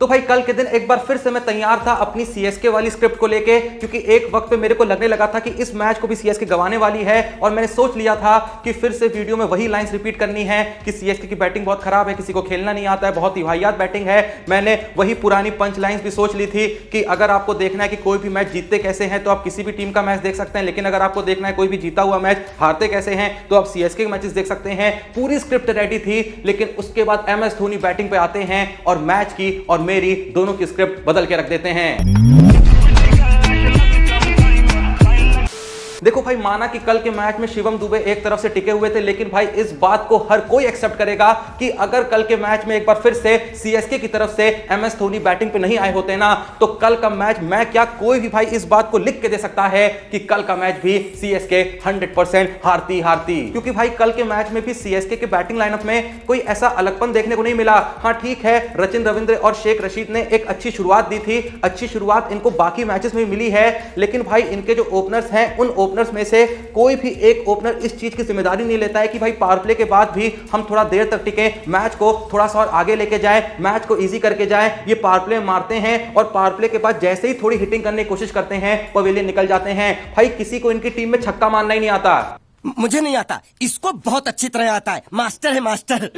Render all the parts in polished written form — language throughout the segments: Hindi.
तो भाई कल के दिन एक बार फिर से मैं तैयार था अपनी सीएसके वाली स्क्रिप्ट को लेके, क्योंकि एक वक्त पे मेरे को लगने लगा था कि इस मैच को भी सीएसके गंवाने वाली है और मैंने सोच लिया था कि फिर से वीडियो में वही लाइंस रिपीट करनी है कि सीएसके की बैटिंग बहुत खराब है, किसी को खेलना नहीं आता है, बहुत ही वाहियात बैटिंग है। मैंने वही पुरानी पंच लाइंस भी सोच ली थी कि अगर आपको देखना है कि कोई भी मैच जीतते कैसे हैं तो आप किसी भी टीम का मैच देख सकते हैं, लेकिन अगर आपको देखना है कोई भी जीता हुआ मैच हारते कैसे हैं तो आप सीएसके के मैचेस देख सकते हैं। पूरी स्क्रिप्ट रेडी थी, लेकिन उसके बाद एमएस धोनी बैटिंग पे आते हैं और मैच की और मेरी दोनों की स्क्रिप्ट बदल के रख देते हैं। देखो भाई, माना कि कल के मैच में शिवम दुबे एक तरफ से टिके हुए थे, लेकिन भाई इस बात को हर कोई एक्सेप्ट करेगा कि अगर कल के मैच में एक बार फिर से सीएसके की तरफ से एमएस धोनी बैटिंग पे नहीं आए होते ना, तो कल का मैच मैं क्या कोई भी भाई इस बात को लिख के दे सकता है कि कल का मैच भी सीएसके 100% हारती। क्योंकि भाई कल के मैच में भी सीएसके के बैटिंग लाइनअप में कोई ऐसा अलगपन देखने को नहीं मिला। हाँ ठीक है, रचिन रविंद्र और शेख रशीद ने एक अच्छी शुरुआत दी थी, अच्छी शुरुआत इनको बाकी मैचेस में मिली है, लेकिन भाई इनके जो ओपनर्स हैं उन ओपनर्स में से कोई भी एक ओपनर इस चीज की जिम्मेदारी नहीं लेता है कि भाई पावर प्ले के बाद भी हम थोड़ा देर तक टिके, मैच को थोड़ा सा और आगे लेके जाएं, मैच को इजी करके जाएं। ये पावर प्ले मारते हैं और पावर प्ले के बाद जैसे ही थोड़ी हिटिंग करने की कोशिश करते हैं पवेलियन निकल जाते हैं। भाई किसी को इनकी टीम में छक्का मारना ही नहीं आता। मुझे नहीं आता, इसको बहुत अच्छी तरह आता है, मास्टर है मास्टर।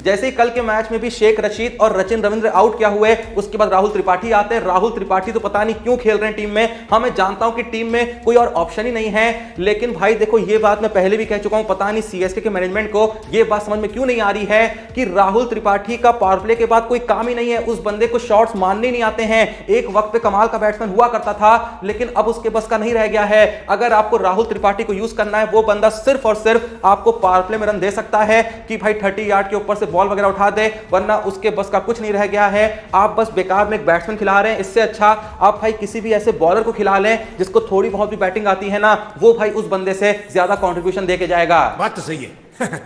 जैसे ही कल के मैच में भी शेख रशीद और रचिन रविंद्र आउट क्या हुए, उसके बाद राहुल त्रिपाठी आते हैं। राहुल त्रिपाठी तो पता नहीं क्यों खेल रहे हैं टीम में। हाँ मैं जानता हूं कि टीम में कोई और ऑप्शन ही नहीं है, लेकिन भाई देखो ये बात मैं पहले भी कह चुका हूं, पता नहीं सीएसके के मैनेजमेंट को ये बात समझ में क्यों नहीं आ रही है कि राहुल त्रिपाठी का पावर प्ले के बाद कोई काम ही नहीं है। उस बंदे को शॉट्स मारने नहीं आते हैं। एक वक्त पे कमाल का बैट्समैन हुआ करता था, लेकिन अब उसके बस का नहीं रह गया है। अगर आपको राहुल त्रिपाठी को यूज करना है, वो बंदा सिर्फ और सिर्फ आपको पावर प्ले में रन दे सकता है कि भाई 30 यार्ड के ऊपर से बॉल वगैरह उठा दे, वरना उसके बस का कुछ नहीं रह गया है। आप बस बेकार में एक बैट्समैन खिला रहे हैं, इससे अच्छा आप भाई किसी भी ऐसे बॉलर को खिला लें जिसको थोड़ी बहुत भी बैटिंग आती है ना, वो भाई उस बंदे से ज्यादा कंट्रीब्यूशन देके जाएगा। बात तो सही है।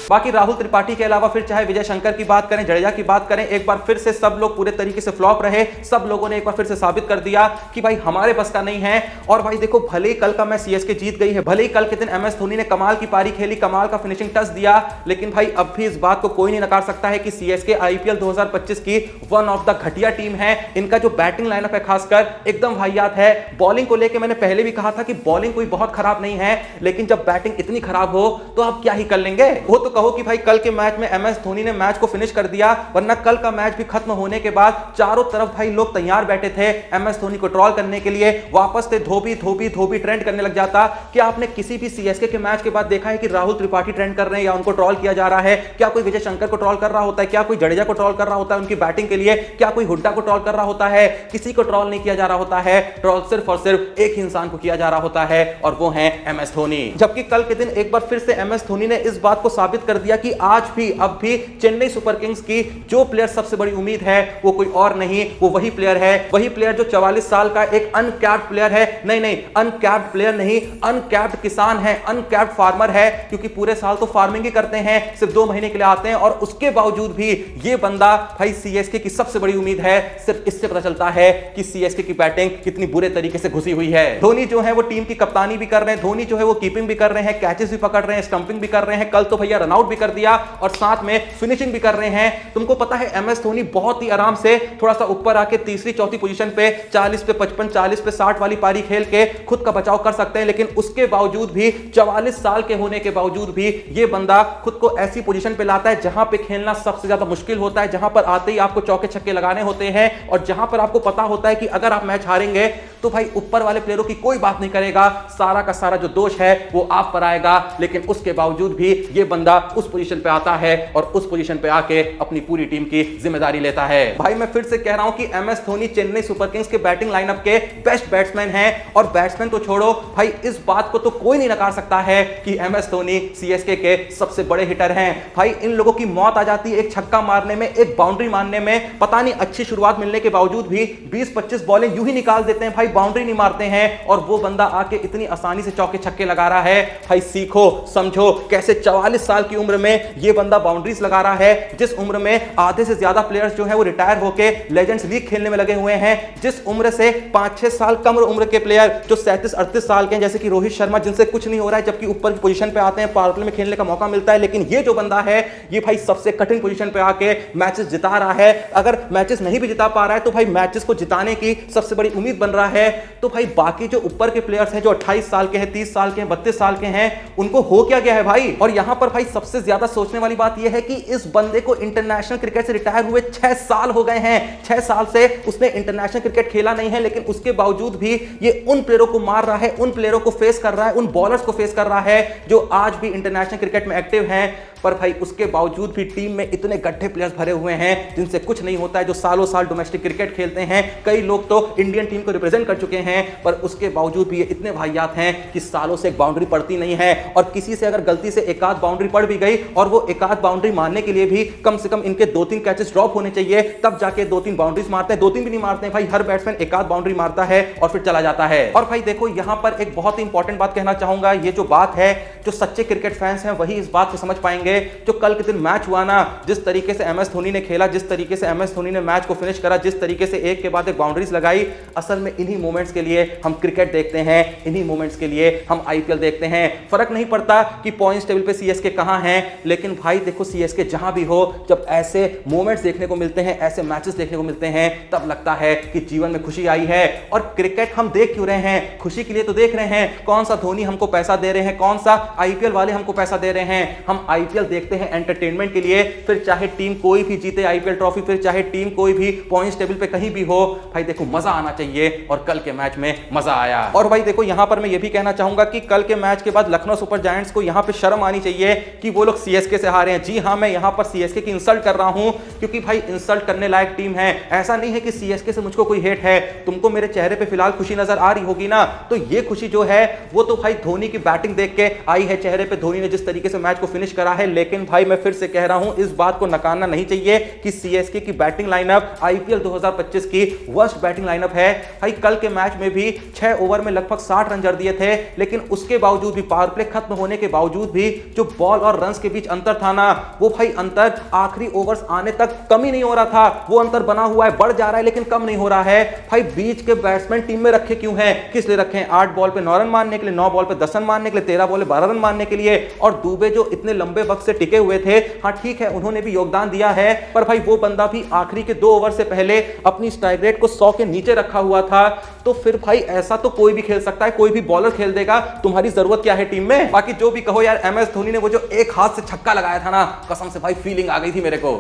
बाकी राहुल त्रिपाठी के अलावा फिर चाहे विजय शंकर की बात करें, जडेजा की बात करें, एक बार फिर से सब लोग पूरे तरीके से फ्लॉप रहे। सब लोगों ने एक बार फिर से साबित कर दिया कि भाई हमारे बस का नहीं है। और भाई देखो, भले ही कल का मैच सीएसके जीत गई है, भले ही कल के दिन एमएस धोनी ने कमाल की पारी खेली, कमाल का फिनिशिंग टच दिया, लेकिन भाई अब भी इस बात को कोई नहीं नकार सकता है कि सीएसके आईपीएल 2025 की वन ऑफ द घटिया टीम है। इनका जो बैटिंग लाइनअप है खासकर एकदम वाहियात है। बॉलिंग को लेकर मैंने पहले भी कहा था कि बॉलिंग कोई बहुत खराब नहीं है, लेकिन जब बैटिंग इतनी खराब हो तो आप क्या ही कर लेंगे। वो तो कहो कि भाई कल के मैच में एमएस धोनी ने मैच को फिनिश कर दिया, वरना कल का मैच भी खत्म होने के बाद चारों तरफ भाई लोग तैयार बैठे थे एमएस धोनी को ट्रोल करने के लिए। वापस से धोबी ट्रेंड करने लग जाता। क्या आपने किसी भी सीएसके के मैच के बाद देखा है कि राहुल त्रिपाठी ट्रेंड कर रहे हैं या उनको ट्रोल किया जा रहा है? क्या कोई विजय शंकर को ट्रोल कर रहा होता है? क्या कोई जडेजा को ट्रोल कर रहा होता है उनकी बैटिंग के लिए? क्या कोई हुड्डा को ट्रोल कर रहा होता है? किसी को ट्रोल नहीं किया जा रहा होता है। ट्रोल सिर्फ और सिर्फ एक ही इंसान को किया जा रहा होता है और वो है एमएस धोनी। जबकि कल के दिन एक बार फिर से एमएस धोनी ने इस बात को साबित कर दिया कि आज भी अब भी चेन्नई सुपर किंग्स की जो प्लेयर सबसे बड़ी उम्मीद है वो कोई और नहीं, वो वही प्लेयर है। वही प्लेयर जो 44 साल का एक अनकैप्ड प्लेयर है। नहीं, अनकैप्ड प्लेयर नहीं, अनकैप्ड किसान है, अनकैप्ड फार्मर है, क्योंकि पूरे साल तो फार्मिंग ही करते हैं, सिर्फ 2 महीने के लिए आते हैं और उसके बावजूद भी ये बंदा भाई सीएसके की सबसे बड़ी उम्मीद है। सिर्फ इससे पता चलता है कि सीएसके की बैटिंग कितनी बुरे तरीके से घुसी हुई है। धोनी जो है वो टीम की कप्तानी भी कर रहे हैं, धोनी जो है वो कीपिंग भी कर रहे हैं, कैचेस भी पकड़ रहे हैं, स्टंपिंग भी कर रहे हैं। कल तो भैया रन आउट भी कर दिया और साथ में फिनिशिंग भी कर रहे हैं। तुमको पता है एमएस धोनी बहुत ही आराम से थोड़ा सा ऊपर आके तीसरी चौथी पोजीशन पे 40 पे 55, 40 पे 60 वाली पारी खेल के खुद का बचाव कर सकते हैं, लेकिन उसके बावजूद भी 44 साल के होने के बावजूद भी ये बंदा खुद को ऐसी पोजीशन पे लाता है जहां पे खेलना सबसे ज्यादा मुश्किल होता है, जहां पर आते ही आपको चौके छक्के लगाने होते हैं और जहां पर आपको पता होता है कि अगर आप मैच हारेंगे तो भाई ऊपर वाले प्लेयरों की कोई बात नहीं करेगा, सारा का सारा जो दोष है वो आप पर आएगा। लेकिन उसके बावजूद भी ये बंदा उस पोजीशन पे आता है और उस पोजीशन पे आके अपनी पूरी टीम की जिम्मेदारी लेता है। भाई मैं फिर से कह रहा हूं कि MS Dhoni Chennai super Kings के बैटिंग लाइनअप के बेस्ट बैट्समैन हैं और बैट्समैन तो छोड़ो भाई इस बात को तो कोई नहीं नकार सकता है कि एमएस धोनी सीएसके के सबसे बड़े हिटर हैं। भाई इन लोगों की मौत आ जाती है एक छक्का मारने में, एक बाउंड्री मारने में। पता नहीं अच्छी शुरुआत मिलने के बावजूद भी 20-25 बॉलें यूं ही निकाल देते हैं, भाई बाउंड्री नहीं मारते हैं और वो बंदा आके इतनी आसानी से चौके छक्के लगा रहा है। भाई सीखो समझो कैसे 44 साल की की उम्र में ये बंदा बाउंड्रीज लगा रहा है, जिस उम्र में आधे से ज्यादा प्लेयर्स जो है वो रिटायर होके लेजेंड्स लीग खेलने में लगे हुए हैं, जिस उम्र से 5-6 साल कम उम्र के प्लेयर जो 37-38 साल के हैं जैसे कि रोहित शर्मा, जिनसे कुछ नहीं हो रहा है जबकि ऊपर की पोजीशन पे आते हैं, पावर प्ले में खेलने का मौका मिलता है, लेकिन ये जो बंदा है ये भाई सबसे कठिन पोजीशन पे आके मैचेस जिता रहा है। अगर मैचेस नहीं भी जिता पा रहा है तो भाई मैचेस को जिताने की सबसे बड़ी उम्मीद बन रहा है। तो भाई बाकी जो ऊपर के प्लेयर्स हैं जो 28 साल के हैं, 30 साल के हैं, 32 साल के हैं, उनको हो क्या गया है भाई। और यहां पर भाई सबसे ज्यादा सोचने वाली बात यह है कि इस बंदे को इंटरनेशनल क्रिकेट से रिटायर हुए 6 साल हो गए हैं। 6 साल से उसने इंटरनेशनल क्रिकेट खेला नहीं है, लेकिन उसके बावजूद भी ये उन प्लेयरों को मार रहा है, उन प्लेयरों को फेस कर रहा है, उन बॉलर्स को फेस कर रहा है जो आज भी इंटरनेशनल क्रिकेट में एक्टिव हैं। पर भाई उसके बावजूद भी टीम में इतने गड्ढे प्लेयर्स भरे हुए हैं जिनसे कुछ नहीं होता है, जो सालों साल डोमेस्टिक क्रिकेट खेलते हैं, कई लोग तो इंडियन टीम को रिप्रेजेंट कर चुके हैं, पर उसके बावजूद भी ये इतने वाहियात हैं कि सालों से एक बाउंड्री पड़ती नहीं है। और किसी से अगर गलती से एक आध बाउंड्री पड़ भी गई और वो एक आध बाउंड्री मारने के लिए भी कम से कम इनके 2-3 कैचेस ड्रॉप होने चाहिए, तब जाके 2-3 बाउंड्रीज मारते हैं। 2-3 भी नहीं मारते हैं भाई, हर बैट्समैन एक आध बाउंड्री मारता है और फिर चला जाता है। और भाई देखो यहां पर एक बहुत ही इंपॉर्टेंट बात कहना चाहूंगा, ये जो बात है जो सच्चे क्रिकेट फैंस हैं वही इस बात को समझ पाएंगे। जो कल के दिन मैच हुआ ना, जिस तरीके से एमएस धोनी ने खेला, जिस तरीके से एमएस धोनी ने मैच को फिनिश करा, जिस तरीके से एक के बाद एक बाउंड्रीज लगाई, असल में इन्हीं मोमेंट्स के लिए हम क्रिकेट देखते हैं, इन्हीं मोमेंट्स के लिए हम आईपीएल देखते हैं। फर्क नहीं पड़ता कि पॉइंट्स टेबल पे सीएसके कहां है, लेकिन भाई देखो सीएसके जहां भी हो, जब ऐसे मोमेंट्स देखने को मिलते हैं, ऐसे मैचेस देखने को मिलते हैं, तब लगता है कि जीवन में खुशी आई है। और क्रिकेट हम देख क्यों रहे हैं? खुशी के लिए तो देख रहे हैं। कौन सा धोनी हमको पैसा दे रहे हैं, कौन सा आईपीएल वाले हमको पैसा दे रहे हैं? हम आईपीएल देखते हैं एंटरटेनमेंट के लिए, फिर चाहे टीम कोई भी जीते आईपीएल ट्रॉफी, फिर चाहे टीम कोई भी पॉइंट्स टेबल पे कहीं भी हो, भाई देखो मजा आना चाहिए, और कल के मैच में मजा आया। और भाई देखो यहां पर मैं ये भी कहना चाहूंगा कि कल के मैच के बाद लखनऊ सुपर जायंट्स को यहां पे शर्म आनी चाहिए कि वो लोग सीएसके से हारे हैं। जी हां, मैं यहां पर सीएसके की इंसल्ट कर रहा हूं, क्योंकि भाई इंसल्ट करने लायक टीम है। ऐसा नहीं है कि सीएसके से मुझको कोई हेट है, तुमको मेरे चेहरे पे फिलहाल खुशी नजर आ रही होगी ना, तो ये खुशी जो है वो तो भाई धोनी की बैटिंग देख के आई है चेहरे पे, धोनी ने जिस तरीके से मैच को फिनिश करा है। लेकिन भाई मैं फिर से कह रहा हूं, इस बात को नकारना नहीं चाहिए कि सीएसके की बैटिंग लाइनअप आईपीएल 2025 की वर्स्ट बैटिंग लाइनअप है। भाई कल के मैच में भी 6 ओवर में लगभग 60 रन जड़ दिए थे, लेकिन उसके बावजूद भी, पावर प्ले खत्म होने के बावजूद भी, जो बॉल और रन्स के बीच अंतर था ना, वो भाई अंतर आखिरी ओवर्स आने तक कम ही नहीं हो रहा था। वो अंतर बना हुआ है, बढ़ जा रहा है, लेकिन कम नहीं हो रहा है। भाई बीच के बैट्समैन टीम में रखे क्यों हैं? किस लिए रखे हैं? 8 बॉल पे 9 रन मारने के लिए, 9 बॉल पे 10 रन मारने के लिए, 13 बॉल पे 12 रन मारने के लिए। और दुबे जो इतने लंबे वक्त से टिके हुए थे, हाँ ठीक है उन्होंने भी योगदान दिया है, पर भाई वो बंदा भी आखिरी के 2 ओवर से पहले अपनी स्ट्राइक रेट को 100 के नीचे रखा हुआ था। तो फिर भाई ऐसा तो कोई भी खेल सकता है, कोई भी बॉलर खेल देगा, तुम्हारी जरूरत क्या है टीम में? बाकी जो भी कहो यार, एमएस धोनी ने वो जो एक हाथ से छक्का लगाया था ना, कसम से भाई फीलिंग आ गई थी मेरे को।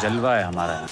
जलवा है हमारा।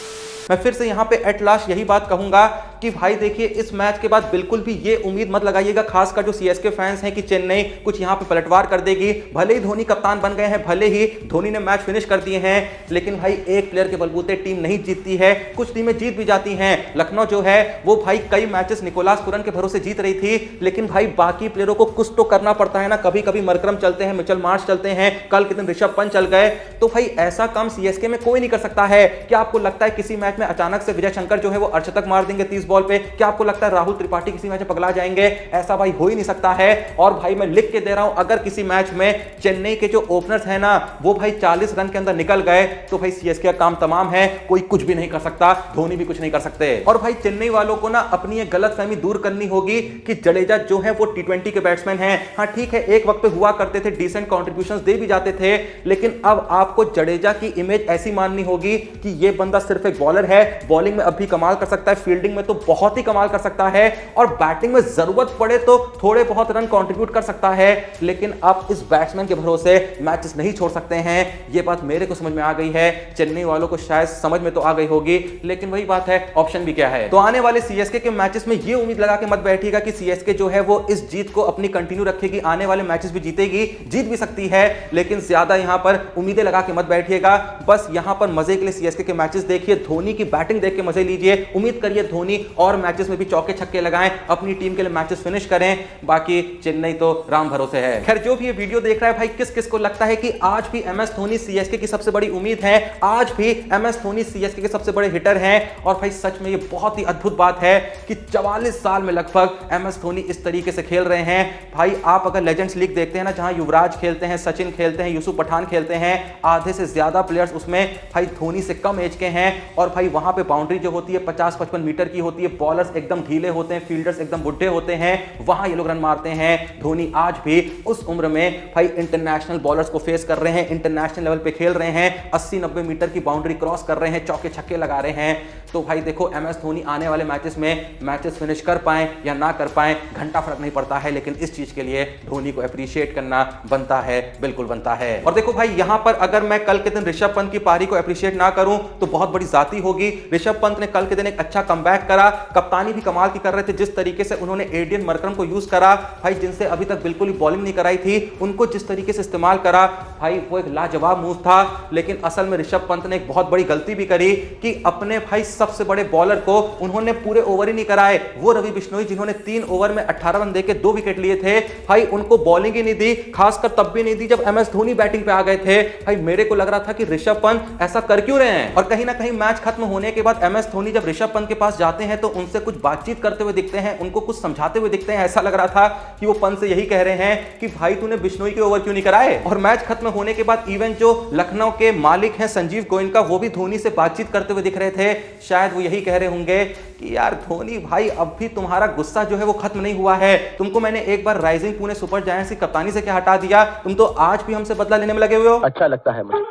मैं फिर से यहां पे एट लास्ट यही बात कहूंगा कि भाई देखिए इस मैच के बाद बिल्कुल भी ये उम्मीद मत लगाइएगा, खासकर जो सीएसके फैंस हैं, कि चेन्नई कुछ यहां पे पलटवार कर देगी। भले ही धोनी कप्तान बन गए हैं, भले ही धोनी ने मैच फिनिश कर दिए हैं, लेकिन भाई एक प्लेयर के बलबूते टीम नहीं जीतती है। कुछ टीमें जीत भी जाती हैं। लखनऊ जो है वो भाई कई मैचेस निकोलास पुरन के भरोसे जीत रही थी, लेकिन भाई बाकी प्लेयरों को कुछ तो करना पड़ता है ना। कभी कभी मरकरम चलते हैं, मिचेल मार्श चलते हैं, कल के दिन ऋषभ पंत चल गए, तो भाई ऐसा काम सीएसके में कोई नहीं कर सकता है। क्या आपको लगता है किसी मैच में अचानक से विजय शंकर जो है वो अर्धशतक मार देंगे 30 बॉल पे? क्या आपको लगता है राहुल त्रिपाठी किसी मैच में पगला जाएंगे? ऐसा भाई हो ही नहीं सकता है। और भाई मैं लिख के दे रहा हूं, अगर किसी मैच में चेन्नई के जो ओपनर्स हैं ना वो भाई 40 रन के अंदर निकल गए तो भाई सीएसके का काम तमाम है, कोई कुछ भी नहीं कर सकता, धोनी भी कुछ नहीं कर सकते। और भाई चेन्नई वालों को ना अपनी ये गलतफहमी दूर करनी होगी कि जडेजा जो है वो टी20 के बैट्समैन हैं। हाँ ठीक है, एक वक्त पे हुआ करते थे, डिसेंट कॉन्ट्रीब्यूशंस दे भी जाते थे, लेकिन अब आपको जडेजा की इमेज ऐसी माननी होगी कि ये बंदा सिर्फ एक बॉलर है, बॉलिंग में अब भी कमाल कर सकता है, फील्डिंग में तो बहुत ही कमाल कर सकता है, और बैटिंग में जरूरत पड़े तो थोड़े बहुत रन कंट्रीब्यूट कर सकता है। लेकिन आप इस बैट्समैन के भरोसे मैचेस नहीं छोड़ सकते हैं। ये बात मेरे को समझ में आ गई है, चेन्नई वालों को शायद समझ में तो आ गई होगी, लेकिन वही बात है, ऑप्शन भी क्या है। तो आने वाले सीएसके के मैचेस में ये उम्मीद लगा के मत बैठिएगा कि सीएसके जो है वो इस जीत को अपनी कंटिन्यू रखेगी, आने वाले मैचेस भी जीतेगी, जीत भी सकती है, लेकिन ज्यादा यहां पर उम्मीदें लगा के मत बैठिएगा। बस यहां पर मजे के लिए सीएसके के मैचेस देखिए, धोनी की बैटिंग देख के मजे लीजिए, उम्मीद करिए धोनी और मैचेस में भी चौके छक्के लगाएं, अपनी टीम के लिए मैचेस फिनिश करें। बाकी चेन्नई तो राम भरोसे है। खैर जो भी ये वीडियो देख रहा है भाई, किस किस को लगता है कि आज भी एमएस धोनी सीएसके की सबसे बड़ी उम्मीद है, आज भी एमएस धोनी सीएसके के सबसे बड़े हिटर हैं? और भाई सच में ये बहुत ही अद्भुत बात है कि 44 साल में लगभग एमएस धोनी इस तरीके से खेल रहे हैं। भाई आप अगर लेजेंड्स लीग देखते हैं ना, जहां युवराज खेलते हैं, सचिन खेलते हैं, यूसुफ पठान खेलते हैं, आधे से ज्यादा प्लेयर्स उसमें भाई धोनी से कम एज के हैं। और भाई वहां पे बाउंड्री जो होती है 50-55 मीटर की होती है, बॉलर्स एकदम ढीले होते हैं, फील्डर्स एकदम बुढ़े होते हैं, वहां ये लोग रन मारते हैं। धोनी आज भी उस उम्र में भाई इंटरनेशनल बॉलर्स को फेस कर रहे हैं, इंटरनेशनल लेवल पे खेल रहे हैं, 80-90 मीटर की बाउंड्री क्रॉस कर रहे हैं, चौके छक्के लगा रहे हैं। तो भाई देखो एमएस धोनी आने वाले मैचेस में मैचेस फिनिश कर पाए या ना कर पाए, घंटा फर्क नहीं पड़ता है, लेकिन इस चीज के लिए धोनी को अप्रिशिएट करना बनता है, बिल्कुल बनता है। और देखो भाई यहां पर अगर मैं कल के दिन ऋषभ पंत की पारी को अप्रिशिएट ना करूं तो बहुत बड़ी जाती होगी। ऋषभ पंत ने कल के दिन एक अच्छा कमबैक करा, कप्तानी भी कमाल की कर रहे थे, जिस तरीके से उन्होंने एडियन मरकरम को यूज करा, भाई जिनसे अभी तक बिल्कुल ही बॉलिंग नहीं कराई थी, उनको जिस तरीके से इस्तेमाल करा, भाई वो एक लाजवाब मूव था। लेकिन असल में ऋषभ पंत ने एक बहुत बड़ी गलती भी करी कि अपने भाई सबसे बड़े बॉलर को उन्होंने पूरे ओवर ही नहीं कराए। वो रवि बिश्नोई जिन्होंने 3 ओवर में 18 रन देके 2 विकेट लिए थे, भाई उनको बॉलिंग ही नहीं दी, खासकर तब भी नहीं दी जब एमएस धोनी बैटिंग पे आ गए थे। भाई मेरे को लग रहा था कि ऋषभ पंत ऐसा कर क्यों रहे हैं। और कहीं ना कहीं मैच खत्म होने के बाद एमएस धोनी जब ऋषभ पंत के पास जाते हैं तो उनसे कुछ बातचीत करते हुए दिखते हैं, उनको कुछ समझाते हुए दिखते हैं। ऐसा लग रहा था कि वो पंत से यही कह रहे हैं कि भाई तूने बिश्नोई के ओवर क्यों नहीं कराए। और मैच खत्म होने के बाद इवन जो लखनऊ के मालिक हैं संजीव गोयनका, वो भी धोनी से बातचीत करते हुए दिख रहे थे। शायद वो यही कह रहे होंगे कि यार धोनी भाई अब भी तुम्हारा गुस्सा जो है वो खत्म नहीं हुआ है, तुमको मैंने एक बार राइजिंग पुणे सुपर जायंट्स की कप्तानी से क्या हटा दिया, तुम तो आज भी हमसे बदला लेने में लगे हुए हो। अच्छा लगता है मुझे,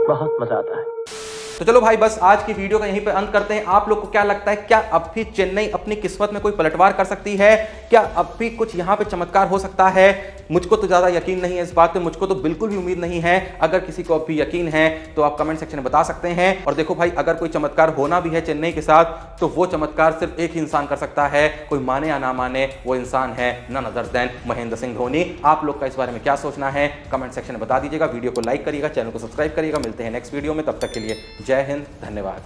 बहुत मजा आता है। तो चलो भाई बस आज की वीडियो का यहीं पे अंत करते हैं। आप लोग को क्या लगता है, क्या अब भी चेन्नई अपनी किस्मत में कोई पलटवार कर सकती है? क्या अब भी कुछ यहां पे चमत्कार हो सकता है? मुझको तो ज्यादा यकीन नहीं है इस बात पे, मुझको तो बिल्कुल भी उम्मीद नहीं है। अगर किसी को अब भी यकीन है तो आप कमेंट सेक्शन में बता सकते हैं। और देखो भाई अगर कोई चमत्कार होना भी है चेन्नई के साथ तो वो चमत्कार सिर्फ एक ही इंसान कर सकता है, कोई माने या ना माने, वो इंसान है none other than Mahendra Singh Dhoni. आप लोग का इस बारे में क्या सोचना है कमेंट सेक्शन में बता दीजिएगा। वीडियो को लाइक करिएगा, चैनल को सब्सक्राइब करिएगा। मिलते हैं नेक्स्ट वीडियो में, तब तक के लिए जय हिंद, धन्यवाद।